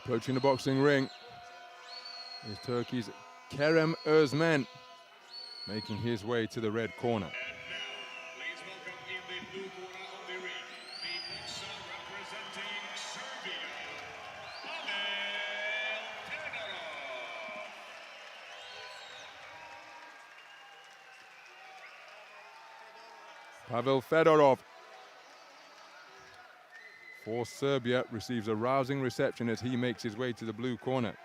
Approaching the boxing ring is Turkey's Kerem OEZMEN, making his way to the red corner. Please welcome in the blue corner of the ring, the boxer representing Serbia, Pavel Fedorov for Serbia receives a rousing reception as he makes his way to the blue corner.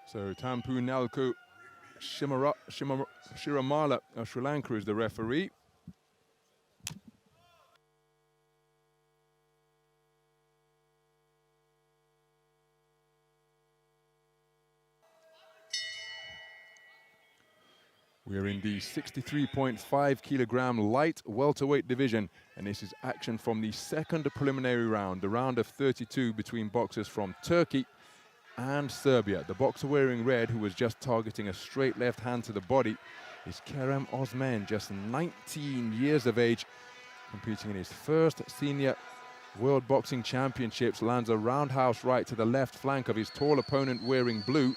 So Tampu Nalku Shiramala of Sri Lanka is the referee. We're in the 63.5 kilogram light welterweight division, and this is action from the second preliminary round, the round of 32 between boxers from Turkey and Serbia. The boxer wearing red, who was just targeting a straight left hand to the body, is Kerem OEZMEN, just 19 years of age, competing in his first senior World Boxing Championships, lands a roundhouse right to the left flank of his tall opponent wearing blue,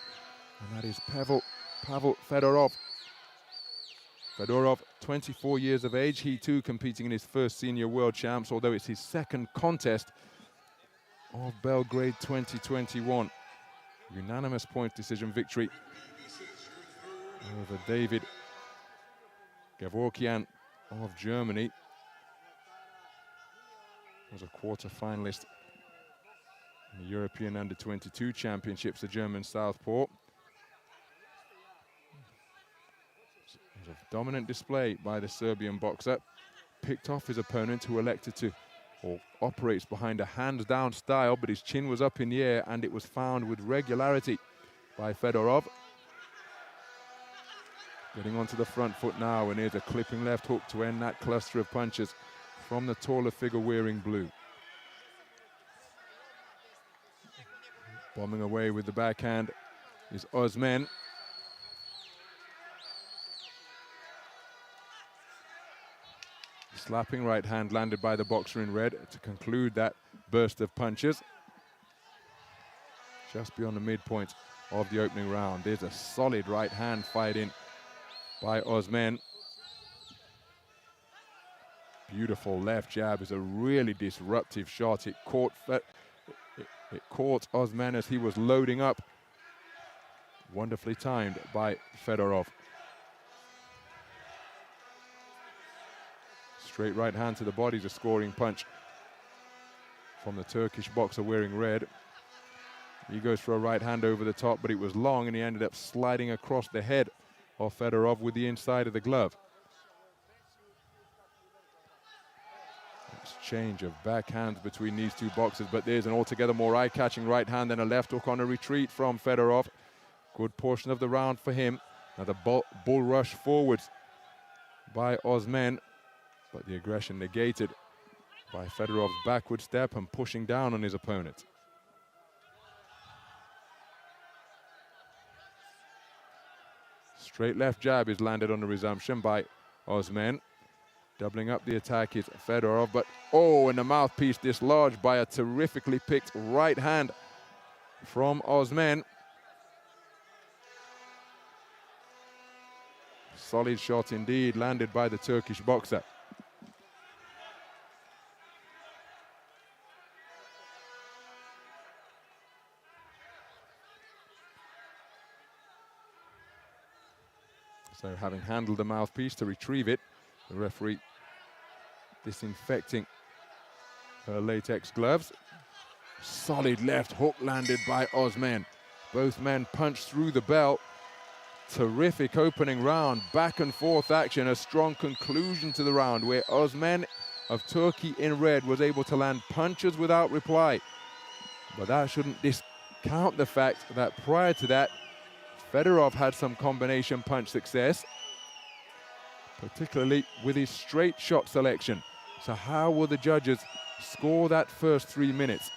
and that is Pavel Fedorov. Fedorov, 24 years of age, he too competing in his first senior world champs, although it's his second contest of Belgrade 2021. Unanimous point decision victory over David Gevorkian of Germany. Was a quarter-finalist in the European Under-22 Championships, the German southpaw. It was a dominant display by the Serbian boxer. Picked off his opponent, who elected to, or operates behind a hands-down style, but his chin was up in the air and it was found with regularity by Fedorov. Getting onto the front foot now, and here's a clipping left hook to end that cluster of punches from the taller figure wearing blue. Bombing away with the backhand is OEZMEN. Slapping right hand landed by the boxer in red to conclude that burst of punches. Just beyond the midpoint of the opening round. There's a solid right hand fired in by OEZMEN. Beautiful left jab is a really disruptive shot. It caught OEZMEN as he was loading up. Wonderfully timed by Fedorov. Straight right hand to the body is a scoring punch from the Turkish boxer wearing red. He goes for a right hand over the top, but it was long and he ended up sliding across the head of Fedorov with the inside of the glove. Exchange of backhands between these two boxers, but there's an altogether more eye-catching right hand and a left hook on a retreat from Fedorov. Good portion of the round for him. Now the bull rush forwards by OEZMEN, but the aggression negated by Fedorov's backward step and pushing down on his opponent. Straight left jab is landed on the resumption by OEZMEN. Doubling up the attack is Fedorov, but and the mouthpiece dislodged by a terrifically picked right hand from OEZMEN. Solid shot indeed, landed by the Turkish boxer. So having handled the mouthpiece to retrieve it, the referee disinfecting her latex gloves. Solid left hook landed by OEZMEN. Both men punched through the bell. Terrific opening round, back and forth action, a strong conclusion to the round where OEZMEN of Turkey in red was able to land punches without reply. But that shouldn't discount the fact that prior to that, Fedorov had some combination punch success, particularly with his straight shot selection. So how will the judges score that first 3 minutes?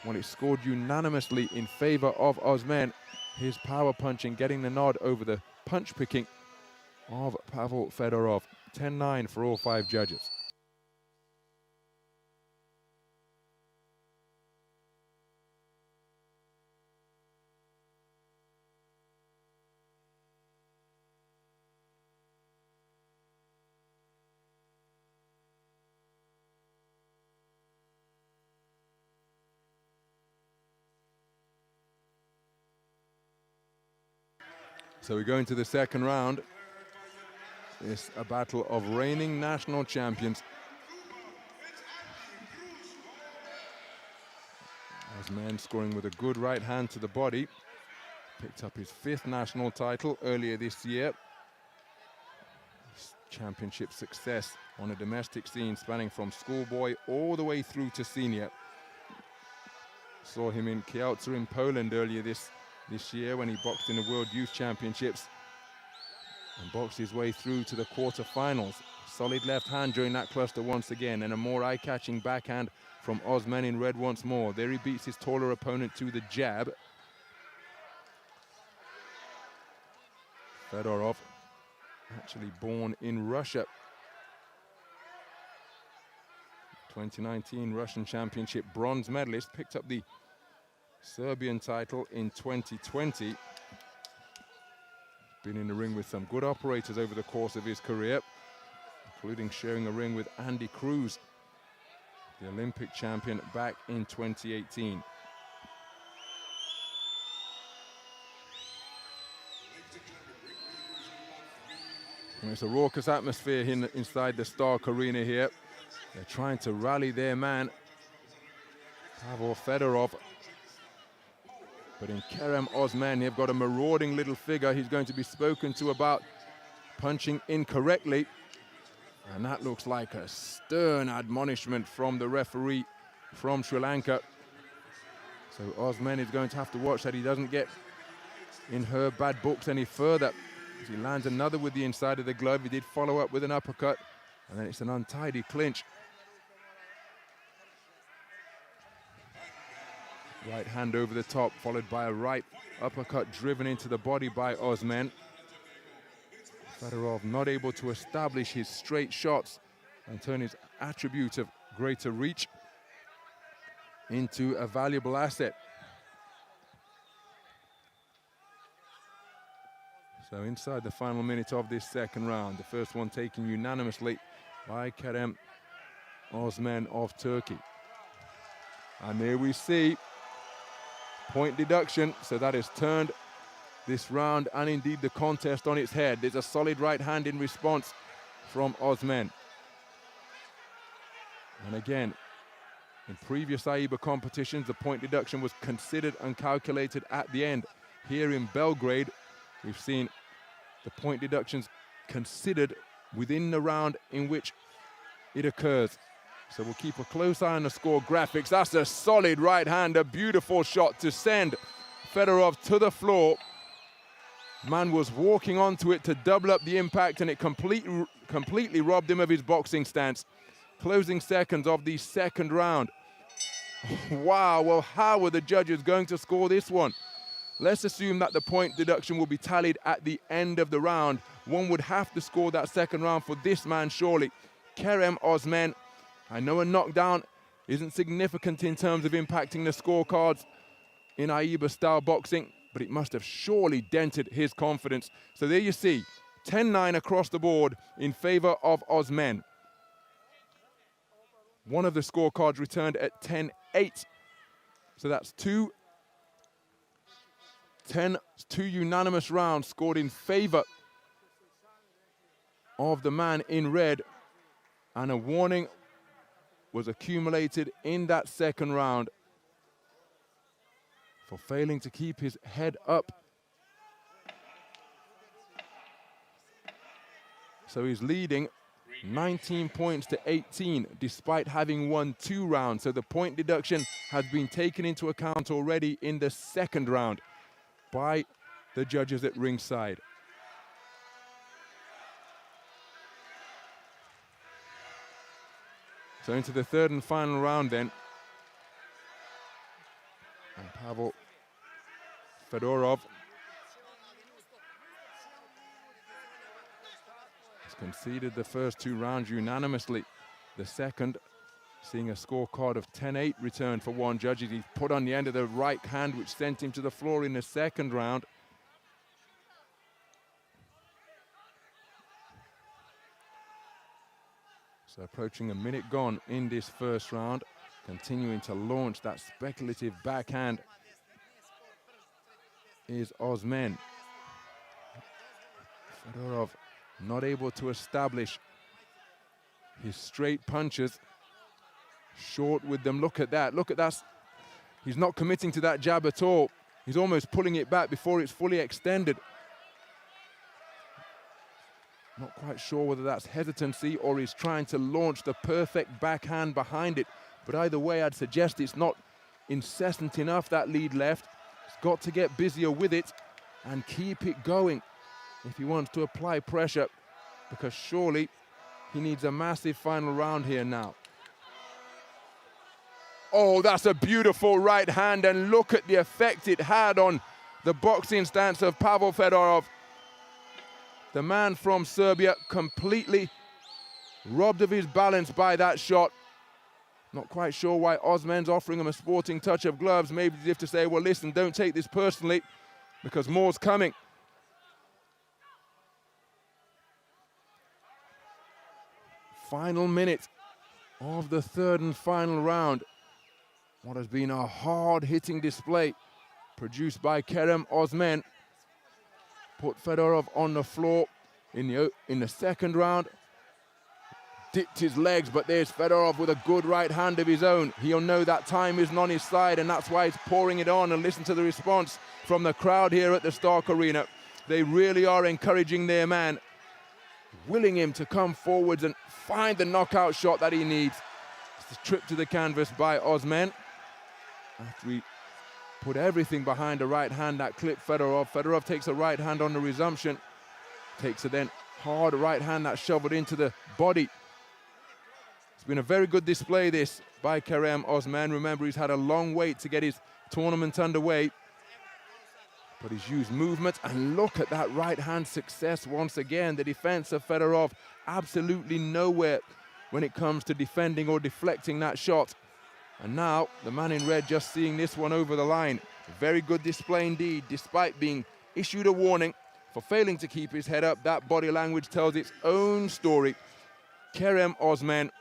Well, it scored unanimously in favor of OEZMEN. His power punching getting the nod over the punch picking of Pavel Fedorov. 10-9 for all 5 judges. So we go into the second round. It's a battle of reigning national champions. OEZMEN scoring with a good right hand to the body. Picked up his 5th national title earlier this year. His championship success on a domestic scene spanning from schoolboy all the way through to senior. Saw him in Kielce in Poland earlier this year when he boxed in the World Youth Championships and boxed his way through to the quarterfinals. Solid left hand during that cluster once again, and a more eye-catching backhand from OEZMEN in red once more. There he beats his taller opponent to the jab. Fedorov, actually born in Russia. 2019 Russian Championship bronze medalist, picked up the Serbian title in 2020. Been in the ring with some good operators over the course of his career, including sharing a ring with Andy Cruz, the Olympic champion back in 2018. And it's a raucous atmosphere inside the Stark Arena here. They're trying to rally their man, Pavel Fedorov. But in Kerem OEZMEN, they've got a marauding little figure. He's going to be spoken to about punching incorrectly. And that looks like a stern admonishment from the referee from Sri Lanka. So OEZMEN is going to have to watch that he doesn't get in her bad books any further. As he lands another with the inside of the glove. He did follow up with an uppercut, and then it's an untidy clinch. Right hand over the top, followed by a right uppercut driven into the body by OEZMEN. Fedorov not able to establish his straight shots and turn his attribute of greater reach into a valuable asset. So inside the final minute of this second round, the first one taken unanimously by Kerem OEZMEN of Turkey. And there we see point deduction, so that has turned this round and indeed the contest on its head. There's a solid right hand in response from OEZMEN. And again, in previous AIBA competitions, the point deduction was considered and calculated at the end. Here in Belgrade, we've seen the point deductions considered within the round in which it occurs. So we'll keep a close eye on the score graphics. That's a solid right hand, a beautiful shot to send Fedorov to the floor. Man was walking onto it to double up the impact, and it completely robbed him of his boxing stance. Closing seconds of the second round. Wow, well, how are the judges going to score this one? Let's assume that the point deduction will be tallied at the end of the round. One would have to score that second round for this man, surely. Kerem OEZMEN. I know a knockdown isn't significant in terms of impacting the scorecards in AIBA-style boxing, but it must have surely dented his confidence. So there you see, 10-9 across the board in favor of OEZMEN. One of the scorecards returned at 10-8. So that's two unanimous rounds scored in favor of the man in red, and a warning was accumulated in that second round for failing to keep his head up. So he's leading 19 points to 18, despite having won 2 rounds. So the point deduction has been taken into account already in the second round by the judges at ringside. So into the third and final round then. And Pavel Fedorov has conceded the first 2 rounds unanimously. The second, seeing a scorecard of 10-8 returned for one judge. He put on the end of the right hand, which sent him to the floor in the second round. So approaching a minute gone in this first round, continuing to launch that speculative backhand is OEZMEN. Fedorov not able to establish his straight punches. Short with them. Look at that. Look at that. He's not committing to that jab at all. He's almost pulling it back before it's fully extended. Not quite sure whether that's hesitancy or he's trying to launch the perfect backhand behind it. But either way, I'd suggest it's not incessant enough, that lead left. He's got to get busier with it and keep it going if he wants to apply pressure, because surely he needs a massive final round here now. Oh, that's a beautiful right hand, and look at the effect it had on the boxing stance of Pavel Fedorov. The man from Serbia completely robbed of his balance by that shot. Not quite sure why OEZMEN's offering him a sporting touch of gloves, maybe as if to say, well, listen, don't take this personally, because more's coming. Final minute of the third and final round. What has been a hard-hitting display produced by Kerem OEZMEN. Put Fedorov on the floor in the second round. Dipped his legs, but there's Fedorov with a good right hand of his own. He'll know that time isn't on his side, and that's why he's pouring it on. And listen to the response from the crowd here at the Stark Arena. They really are encouraging their man, willing him to come forwards and find the knockout shot that he needs. It's a trip to the canvas by OEZMEN. After he put everything behind the right hand that clipped Fedorov. Fedorov takes a right hand on the resumption. Takes a then hard right hand that shoveled into the body. It's been a very good display this by Kerem OEZMEN. Remember, he's had a long wait to get his tournament underway. But he's used movement, and look at that right hand success once again. The defense of Fedorov absolutely nowhere when it comes to defending or deflecting that shot. And now, the man in red just seeing this one over the line. A very good display indeed, despite being issued a warning for failing to keep his head up. That body language tells its own story. Kerem OEZMEN,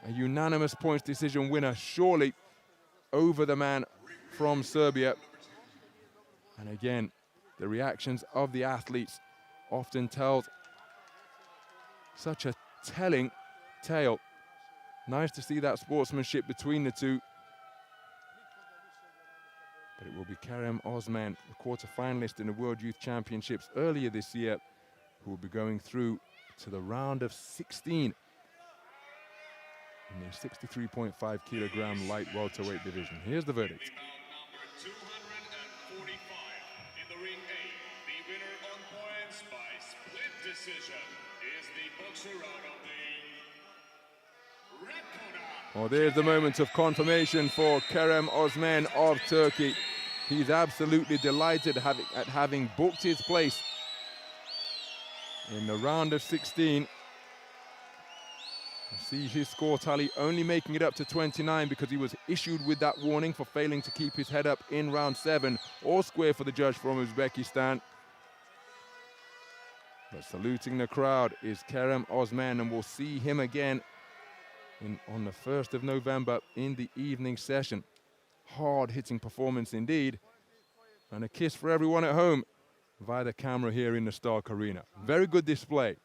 a unanimous points decision winner, surely over the man from Serbia. And again, the reactions of the athletes often tells such a telling tale. Nice to see that sportsmanship between the two. But it will be Kerem OEZMEN, the quarter-finalist in the World Youth Championships earlier this year, who will be going through to the round of 16 in the 63.5 kilogram light welterweight division. Here's the verdict. Number 245 in the ring A. The winner on points by split decision is the boxer out of the red corner. Well, there's the moment of confirmation for Kerem OEZMEN of Turkey. He's absolutely delighted at having booked his place in the round of 16. See his score tally only making it up to 29 because he was issued with that warning for failing to keep his head up in round 7. All square for the judge from Uzbekistan. But saluting the crowd is Kerem OEZMEN, and we'll see him again on the 1st of November in the evening session. Hard-hitting performance indeed, and a kiss for everyone at home via the camera here in the Stark Arena. Very good display.